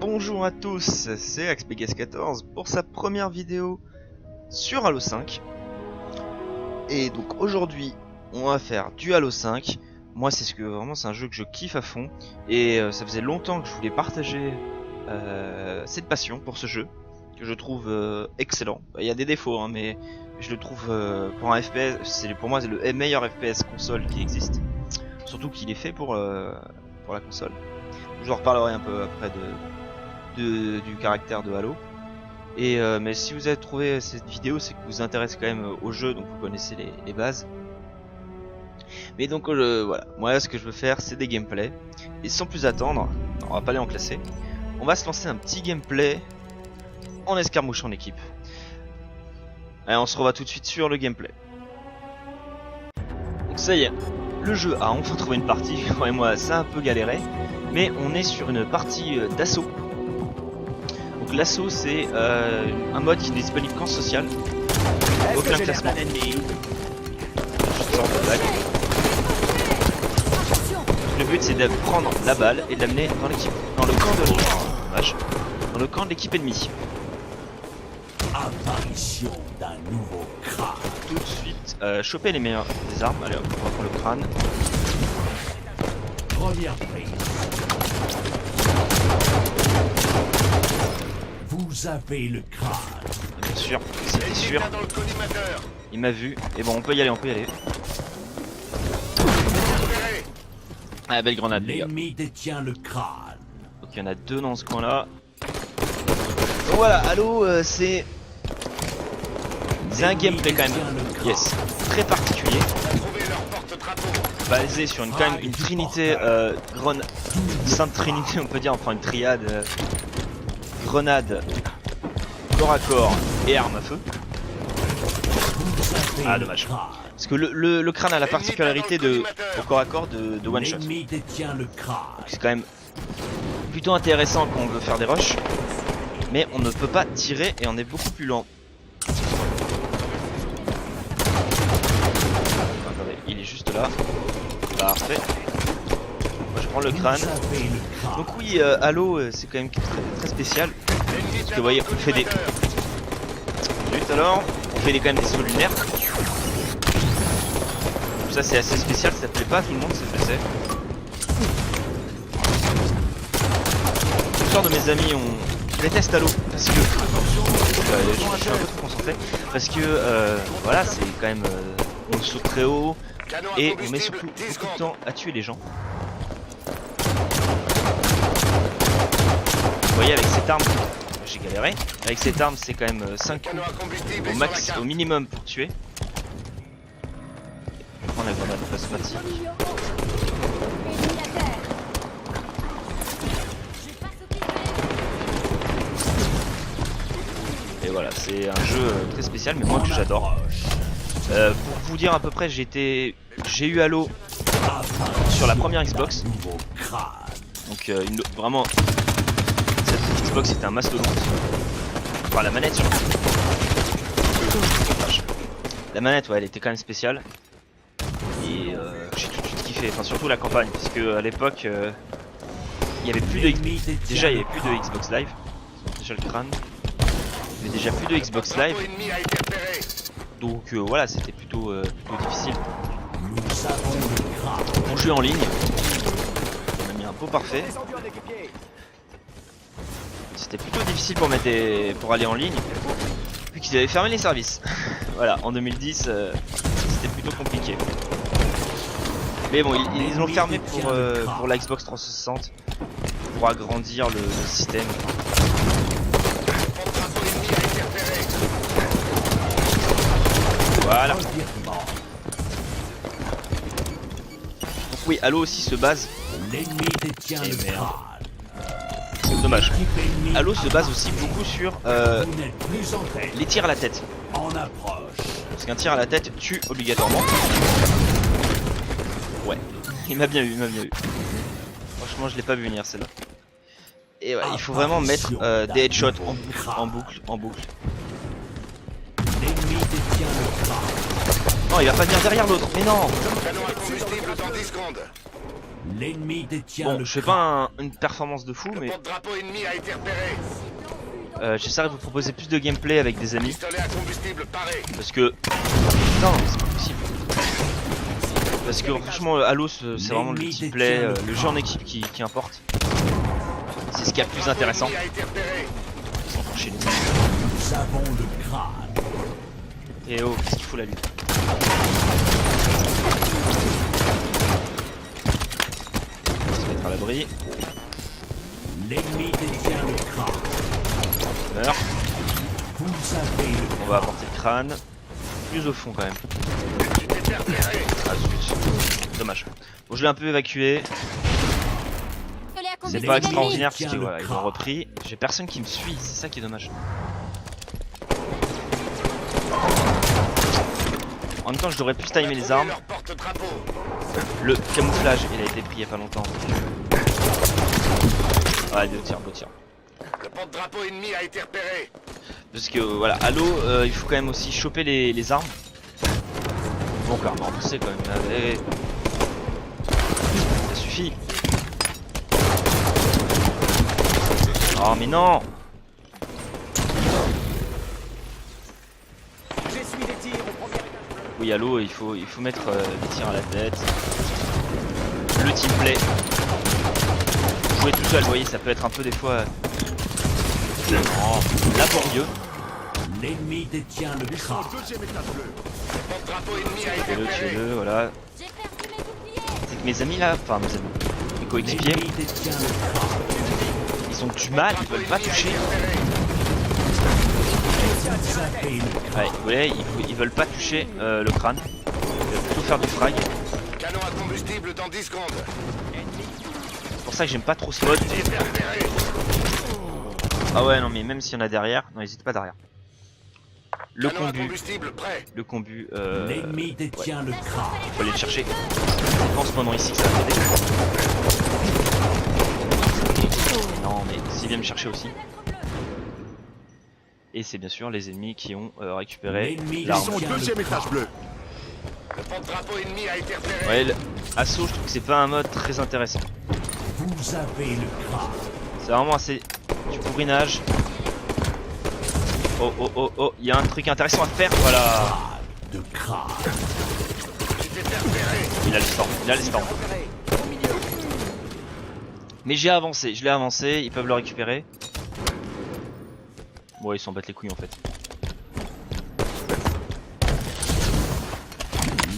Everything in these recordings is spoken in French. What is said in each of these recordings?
Bonjour à tous, c'est AxPegas14 pour sa première vidéo sur Halo 5. Et donc aujourd'hui, on va faire du Halo 5. Moi, c'est un jeu que je kiffe à fond. Et ça faisait longtemps que je voulais partager cette passion pour ce jeu, que je trouve excellent. Il y a des défauts, hein, mais je le trouve pour un FPS, pour moi c'est le meilleur FPS console qui existe. Surtout qu'il est fait pour la console. Je vous en reparlerai un peu après du caractère de Halo. Et mais si vous avez trouvé cette vidéo, c'est que vous vous intéressez quand même au jeu, donc vous connaissez les bases. Mais donc voilà, moi ce que je veux faire c'est des gameplays. Et sans plus attendre, on va pas aller en classer. On va se lancer un petit gameplay en escarmouche en équipe. Allez, on se revoit tout de suite sur le gameplay. Donc ça y est, le jeu a enfin trouvé une partie. Ouais, moi ça a un peu galéré, mais on est sur une partie d'assaut. Donc l'assaut c'est un mode qui n'est disponible qu'en social. Aucun classement. Je sors de balle. Le but c'est de prendre la balle et de l'amener dans l'équipe, dans le camp de dommage, dans le camp de l'équipe ennemie. Apparition d'un nouveau crâne. Tout de suite, choper les meilleures des armes. Allez hop, on va prendre le crâne. Première prise. Vous avez le crâne. Bien sûr, c'était sûr. Il m'a vu. Et bon, on peut y aller, Ah, belle grenade, les gars. L'ennemi détient le crâne. Donc il y en a deux dans ce coin-là. Donc voilà, Halo, c'est un gameplay quand même, yes, très particulier, basé sur quand même une trinité, sainte trinité on peut dire, enfin une triade, grenade, corps à corps et arme à feu. Ah dommage, parce que le crâne a la particularité au corps à corps de one shot. C'est quand même plutôt intéressant quand on veut faire des rushs, mais on ne peut pas tirer et on est beaucoup plus lent. Attendez, il est juste là. Parfait. Moi je prends le crâne. Donc oui, Halo c'est quand même très spécial. Parce que vous voyez, on fait des... Juste alors, on fait quand même des sauts lunaires. Ça c'est assez spécial, ça plaît pas à tout le monde, c'est ce que c'est. La plupart de mes amis détestent Halo parce que... je suis un peu trop concentré. Parce que voilà, c'est quand même... on saute très haut et on met surtout beaucoup de temps à tuer les gens. Vous voyez, avec cette arme, j'ai galéré. Avec cette arme, c'est quand même 5 coups au max, au minimum pour tuer. Je vais prendre la grenade plasmatique. Et voilà, c'est un jeu très spécial, mais moi que j'adore. Pour vous dire à peu près, j'ai eu Halo sur la première Xbox. Donc vraiment, cette Xbox était un mastodonte. Enfin la manette surtout. La manette, ouais, elle était quand même spéciale. Et j'ai tout de suite kiffé, enfin surtout la campagne, parce que à l'époque, il y avait plus de déjà il y avait plus de Xbox Live. Déjà le crâne. Il y avait déjà plus de Xbox Live. Donc voilà, c'était plutôt difficile. On jouait en ligne. On a mis un pot parfait. C'était plutôt difficile pour aller en ligne, vu qu'ils avaient fermé les services. Voilà, en 2010, c'était plutôt compliqué. Mais bon, ils l'ont fermé pour la Xbox 360, pour agrandir le système. Voilà. Donc oui, Halo aussi se base. C'est dommage. Halo se base aussi beaucoup sur les tirs à la tête. Parce qu'un tir à la tête tue obligatoirement. Ouais, il m'a bien eu, Franchement, je l'ai pas vu venir celle-là. Et ouais, il faut vraiment mettre des headshots en boucle. Non, il va pas venir derrière l'autre, mais non. L'ennemi détient Bon, le je fais crâne. pas une performance de fou, Le mais porte-drapeau ennemi a été repéré. j'essaierai de vous proposer plus de gameplay avec des amis. Pistolet à combustible paré. Parce que... Non, c'est pas possible. Parce que franchement, Halo, c'est vraiment le team play, le jeu en équipe qui importe. C'est ce qui est le plus intéressant. Ennemi a été repéré. Ils sont encore chez nous. Nous avons le crâne. Et oh, qu'est-ce qu'il faut là, lui? On va se mettre à l'abri. L'ennemi détient le crâne. Meurt. Vous avez le On va apporter le crâne. Plus au fond quand même. Tu t'es fait repérer. Ah zut. Dommage. Bon, je l'ai un peu évacué. C'est pas extraordinaire parce que voilà, ils l'ont repris. J'ai personne qui me suit, c'est ça qui est dommage. En même temps, je devrais plus timer les armes. Leur porte-drapeau. Le camouflage, il a été pris il y a pas longtemps. Ouais, deux tirs. Le porte-drapeau ennemi a été repéré. Parce que voilà, Halo, il faut quand même aussi choper les armes. Bon, clairement, on sait quand même. Allez. Ça suffit. Oh mais non. Oui, Halo, il faut mettre des tirs à la tête. Le team play. Jouer tout seul, vous voyez, ça peut être un peu des fois laborieux. L'ennemi détient le crâne. Le porte-drapeau ennemi a été repéré. Tuez-le, voilà. C'est que mes amis là, enfin mes amis, mes coéquipiers, L'ennemi détient le crâne. ils ont du mal, ils veulent pas toucher. Vous avez le crâne. Ouais, vous voyez, ils veulent pas toucher le crâne. Ils veulent plutôt faire du frag. Canon à combustible dans 10 secondes. C'est pour ça que j'aime pas trop ce mode. Tu t'es fait repérer. Ah ouais, non mais même s'il y en a derrière, non n'hésite pas derrière. Le Canon à combu, combustible prêt. le combu, L'ennemi détient le crâne. faut aller le chercher. Je pense pendant ici que ça va m'aider. Non mais s'il vient me chercher aussi. Et c'est bien sûr les ennemis qui ont récupéré L'ennemi l'arme. détient le crâne. bleu. Le porte-drapeau ennemi a été repéré. Ouais, l'assaut, je trouve que c'est pas un mode très intéressant. Vous avez le crâne. C'est vraiment assez du bourrinage. Oh, il y a un truc intéressant à faire, voilà. De crâne. Tu t'es fait repérer. Il a le stand, Mais j'ai avancé, je l'ai avancé, ils peuvent le récupérer. Bon, ils s'en battent les couilles en fait.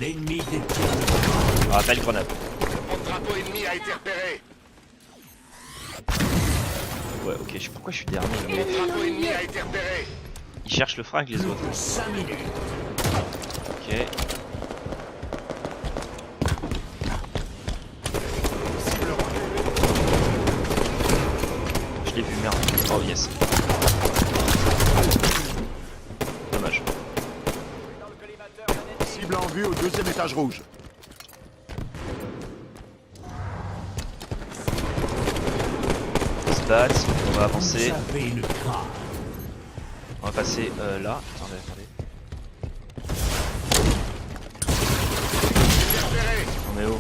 L'ennemi détient le crâne. Ah, belle grenade. Le porte-drapeau ennemi a été repéré. Ouais, ok, je sais pourquoi je suis dernier. Le porte-drapeau ennemi a été repéré. Ils cherchent le frag, les autres. 5 minutes. Ok. Je l'ai vu, merde. Oh yes. Dommage. Cible en vue au deuxième étage rouge. Ils se battent, on va Vous avancer. avez le crâne. On va passer là. Attendez. On est où?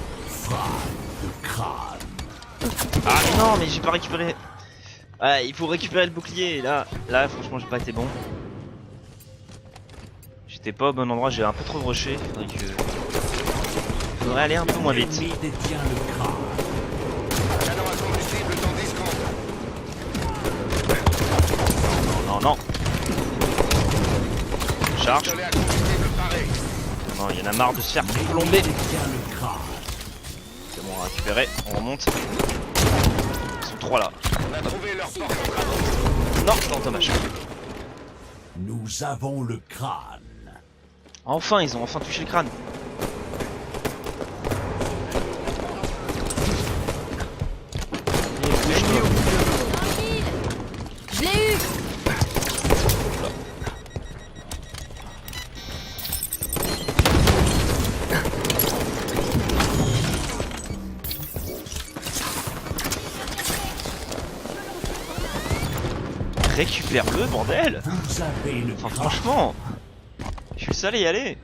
De crâne. Ah mais non, mais j'ai pas récupéré. Ouais, il faut récupérer le bouclier. Là franchement, j'ai pas été bon. J'étais pas au bon endroit, j'ai un peu trop rushé. Faudrait aller un peu moins vite. L'ennemi détient le crâne. Canon à combustible dans 10 secondes. Non. Charge. Pistolet à combustible paré. Non, il y en a marre de se faire L'ennemi plomber. détient le crâne. C'est bon, on va récupérer. On remonte. Ils sont trois là. On a trouvé leur porte-drapeau. Non, dommage. Nous avons le crâne. Enfin, ils ont enfin touché le crâne. Je l'ai eu. Récupère-le, bordel. Vous avez le Enfin, crâne. franchement, je suis le seul à y aller.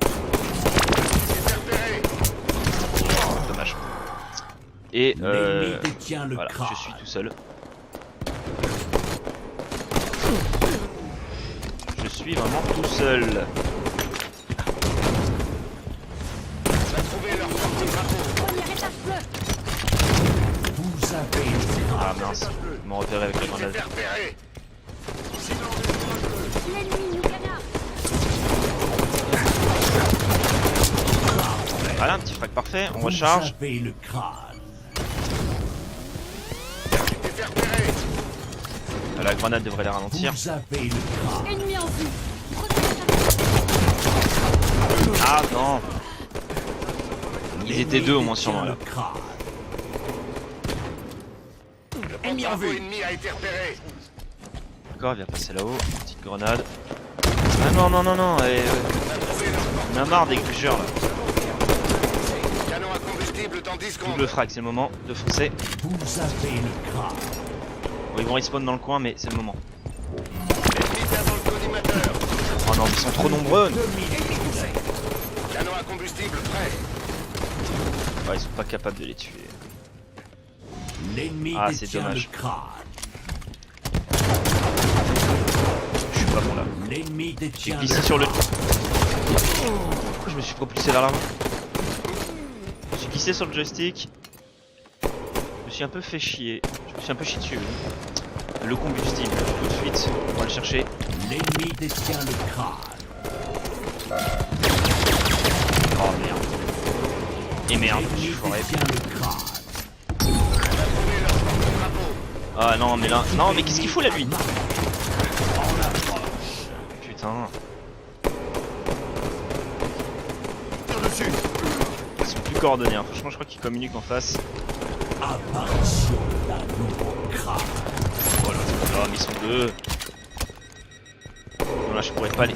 Tu t'es fait repérer. Dommage. Et L'ennemi détient le voilà, crâne. je suis tout seul. Je suis vraiment tout seul. On va trouver leur porte-drapeau. Première étape bleue. Vous avez le Ah crâne. mince, ils m'ont repéré avec la C'est grenade. repéré. L'ennemi nous canard. Voilà, un petit frag parfait, on Vous recharge. avez le crâne. C'est repéré. La grenade devrait les ralentir. Vous avez le crâne. Ennemi en vue. Première étape. Ah non, ils étaient deux au moins sur moi là. Le crâne. Le porte-drapeau ennemi a été repéré. D'accord, il vient passer là-haut. Petite grenade. Ah non, non, non, non, On a trouvé leur on a marre des grugeurs là. canon à combustible dans 10 secondes. Double frag, c'est le moment de foncer. Vous avez le crâne. Bon, ils vont respawn dans le coin, mais c'est le moment. L'ennemi vient dans le collimateur. Oh non, ils sont trop nombreux. Canon à combustible prêt. Ouais, ils sont pas capables de les tuer. L'ennemi Ah, c'est détient dommage. le crâne. Je suis pas bon là. L'ennemi J'ai détient glissé le sur le... crâne. Pourquoi je me suis propulsé vers l'avant? J'ai glissé sur le joystick. Je me suis un peu fait chier. Je me suis un peu chié dessus. Le combustible, tout de suite, on va le chercher. L'ennemi détient le crâne. Oh merde. Et merde, je suis L'ennemi foiré. détient le crâne. Ah non, mais là... Non, mais qu'est-ce qu'il fout là, lui? Putain. Tire dessus. Ils sont plus coordonnés, hein. Franchement je crois qu'ils communiquent en face. Apparition d'un nouveau crâne. Oh là là, mais ils sont deux. Non là je pourrais pas les...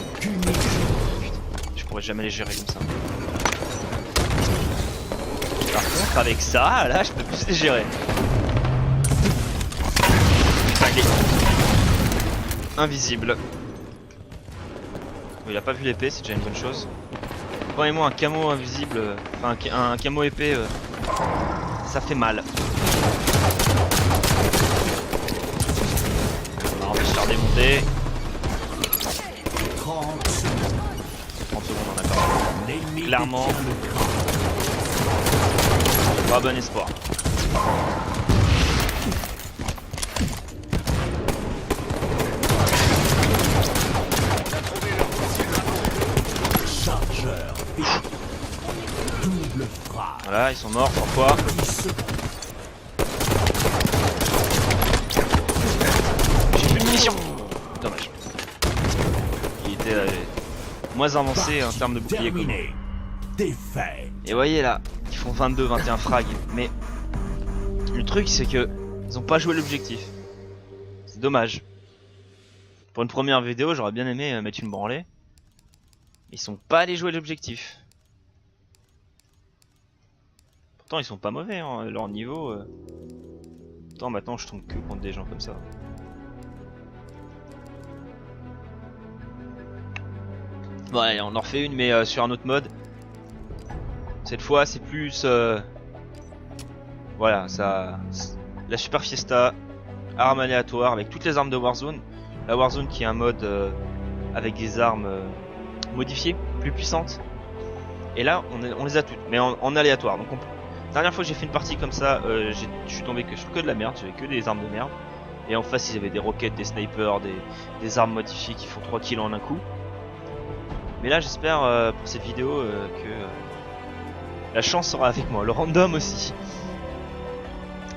Je pourrais jamais les gérer comme ça. Par contre avec ça, là je peux plus les gérer. Putain il est... invisible. Bon, il a pas vu l'épée, c'est déjà une bonne chose. Prenez-moi un camo invisible, enfin un camo épée, ça fait mal. On va empêcher de faire démonter. 30 secondes. 30 secondes on a pas. L'ennemi Clairement. détient le crâne. Pas bon espoir. Chargeur. Double frappe. Voilà, ils sont morts 3 fois. 10 secondes. J'ai plus de munitions. Dommage. Il était moins avancé en termes de bouclier que moi. Terminé. Défaite. Et voyez là, ils font 22-21 frags. Mais le truc c'est que ils ont pas joué l'objectif. C'est dommage. Pour une première vidéo, j'aurais bien aimé mettre une branlée. Ils sont pas allés jouer l'objectif. Pourtant ils sont pas mauvais, hein, leur niveau. Pourtant maintenant je tombe que contre des gens comme ça. Bon allez, on en refait une mais sur un autre mode. Cette fois c'est plus... voilà, ça... La Super Fiesta, armes aléatoires avec toutes les armes de Warzone. La Warzone qui est un mode avec des armes modifiées, plus puissantes. Et là on les a toutes, mais en aléatoire. Donc la dernière fois que j'ai fait une partie comme ça, je suis tombé sur que de la merde, j'avais que des armes de merde. Et en face ils avaient des roquettes, des snipers, des armes modifiées qui font 3 kills en un coup. Mais là j'espère pour cette vidéo que la chance sera avec moi, le random aussi.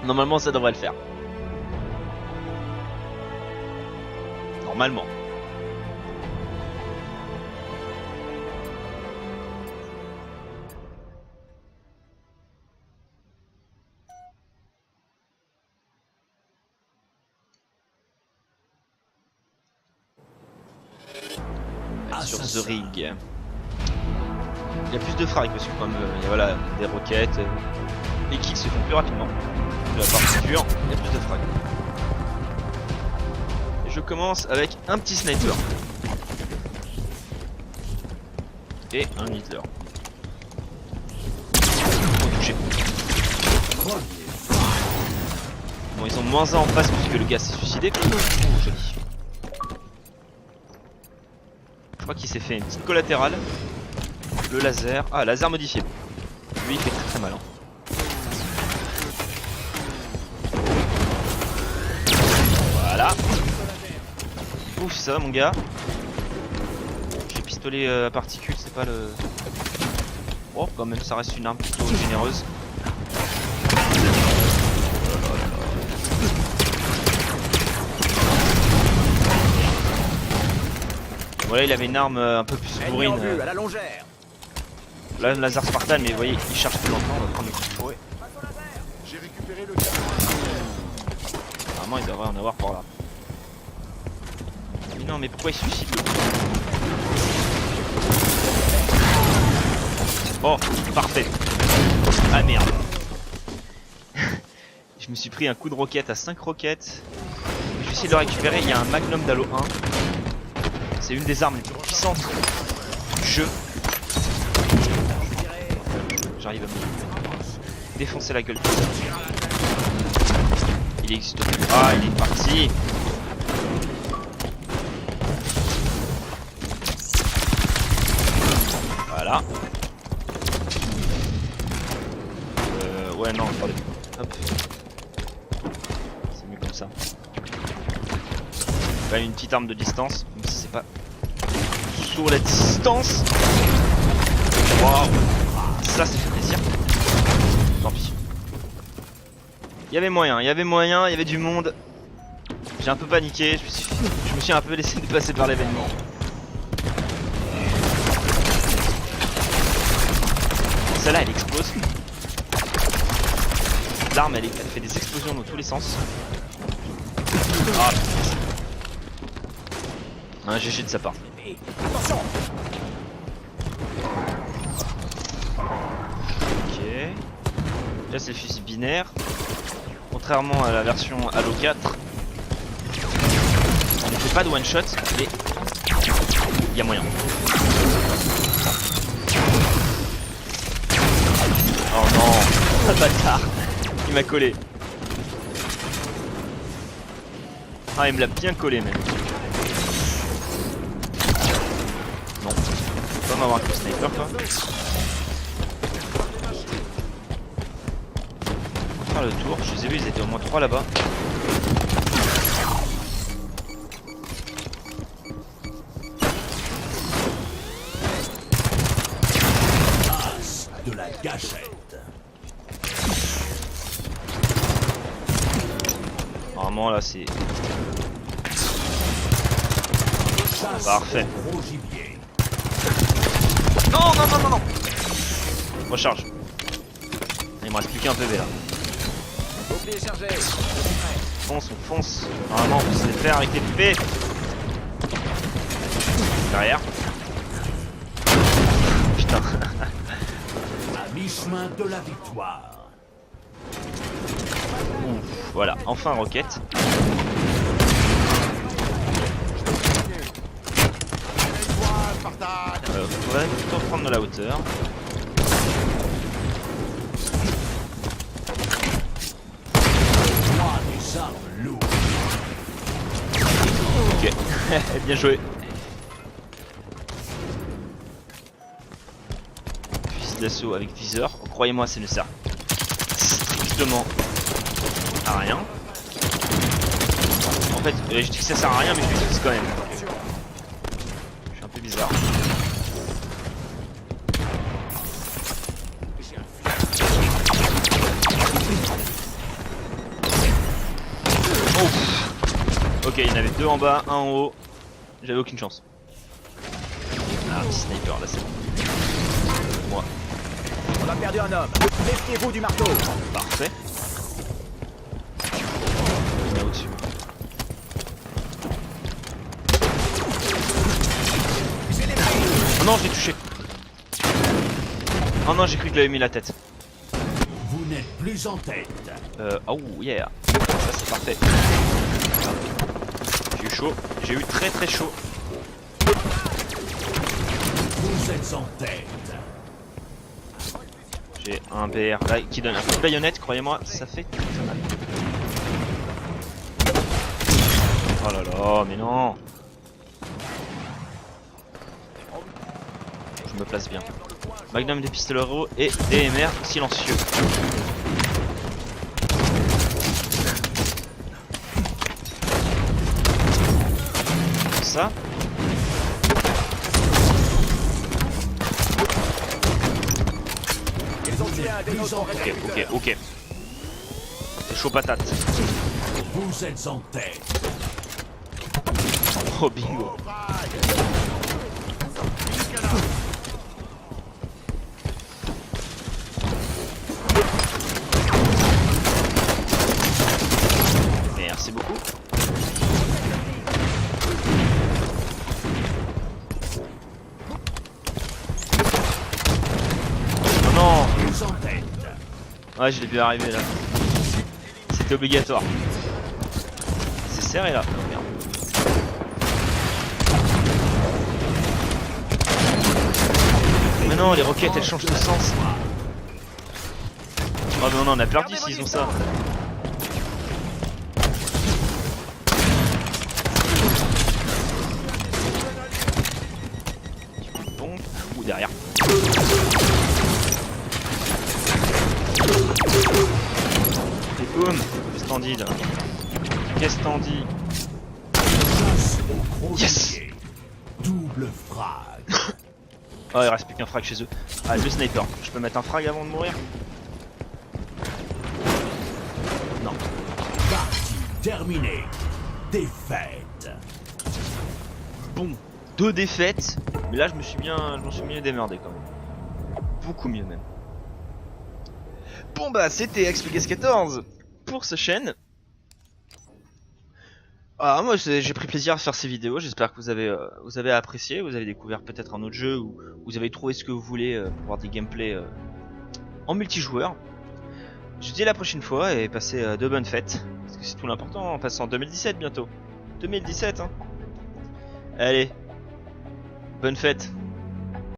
Normalement ça devrait le faire. Normalement. Sur The Ring. Il y a plus de frags parce que comme il y a voilà, des roquettes, les kills se font plus rapidement. De la partie pure, il y a plus de frags. Et je commence avec un petit sniper. Et un Hitler. Faut toucher. Premier Bon, ils ont moins 1 en face puisque le gars s'est suicidé. Oh, joli. Je crois qu'il s'est fait une petite collatérale. Le laser. Ah, laser modifié. Lui, il fait très très mal. Hein. Voilà. Ouf, ça va mon gars. J'ai pistolet à particules, c'est pas le... Oh, quand même, ça reste une arme plutôt généreuse. Voilà, il avait une arme un peu plus bourrine. à la longère. Là, le laser Spartan, mais vous voyez, il charge plus longtemps, on va prendre le coup de fouet. J'ai récupéré le canon. Normalement, il devrait en avoir par là. Mais non, mais pourquoi il se suicide? Oh, parfait. Ah merde. Je me suis pris un coup de roquette à 5 roquettes. Je vais essayer de le récupérer. Il y a un Magnum d'Halo 1. C'est une des armes les plus puissantes du jeu. J'arrive à me défoncer la gueule. Il existe plus. Ah, il est parti. Voilà. Ouais, non, attendez. Hop. C'est mieux comme ça. Quand même une petite arme de distance, même si c'est pas sur la distance. Waouh. Ça fait plaisir. Tant pis. Il y avait moyen, il y avait du monde. J'ai un peu paniqué, je me suis un peu laissé dépasser par l'événement. Celle-là elle explose. L'arme elle fait des explosions dans tous les sens. Ah. Un GG de sa part. Attention. Ok. Là c'est le fusil binaire. Contrairement à la version Halo 4, on ne fait pas de one shot, mais il y a moyen. Oh non, un bâtard, il m'a collé. Ah, il me l'a bien collé même. Non, faut pas m'avoir un coup de sniper quoi. On va faire le tour, je les ai vus, ils étaient au moins 3 là-bas. De la gâchette. Normalement là c'est... Parfait. Gros gibier. Non, non, non, non, non. Recharge. Il me reste plus qu'un PV là. Bouclier chargé. Fonce, on fonce. Normalement on sait le faire avec les PV. Derrière. Putain. À mi-chemin de la victoire. Ouf, voilà, enfin roquette. On va plutôt prendre de la hauteur. Trois des armes lourdes. Ok, bien joué. Fusil d'assaut avec viseur. Oh, croyez-moi, ça ne sert strictement à rien. En fait, je dis que ça sert à rien, mais je l'utilise quand même. Je suis un peu bizarre. Oh. Ok, il y en avait 2 en bas, 1 en haut. J'avais aucune chance. Ah, petit sniper là, c'est bon. Moi. On a perdu un homme. Méfiez-vous du marteau. Parfait. Il est au-dessus. Oh non, je l'ai touché. Oh non, j'ai cru que j'avais mis la tête. Vous n'êtes plus en tête. Oh yeah. Ça c'est parfait. J'ai eu chaud. J'ai eu très très chaud. Vous êtes en tête. J'ai un BR là qui donne un coup de baïonnette, croyez-moi, ça fait très mal. Oh là là, mais non. Je me place bien. Magnum des pistoleros et DMR silencieux. Ça. Ils ont tué un des nôtres. Ok. C'est chaud patate. Vous êtes en tête. Oh bingo. Merci beaucoup. Oh non. Vous en tête. Ouais, je l'ai vu arriver là. C'était obligatoire. C'est serré là. Oh, merde. Mais non, les roquettes elles changent de sens. Oh mais non, on a perdu s'ils ont ça. Bon, ou derrière. Et boum, qu'est-ce t'en dis là? Qu'est-ce t'en dis? Chasse au gros Yes. gibier. Double frag. Oh, il reste plus qu'un frag chez eux. Ah, le sniper. Je peux mettre un frag avant de mourir? Non. Partie terminée. Défaite. Bon, 2 défaites. Mais là, je m'en suis bien démerdé quand même. Beaucoup mieux même. Bon bah, c'était XPGS14 pour cette chaîne. Ah, moi j'ai pris plaisir à faire ces vidéos, j'espère que vous avez apprécié, vous avez découvert peut-être un autre jeu ou vous avez trouvé ce que vous voulez pour voir des gameplays en multijoueur. Je vous dis à la prochaine fois et passez de bonnes fêtes, parce que c'est tout l'important, on passe en 2017 bientôt. 2017 hein. Allez, bonne fête.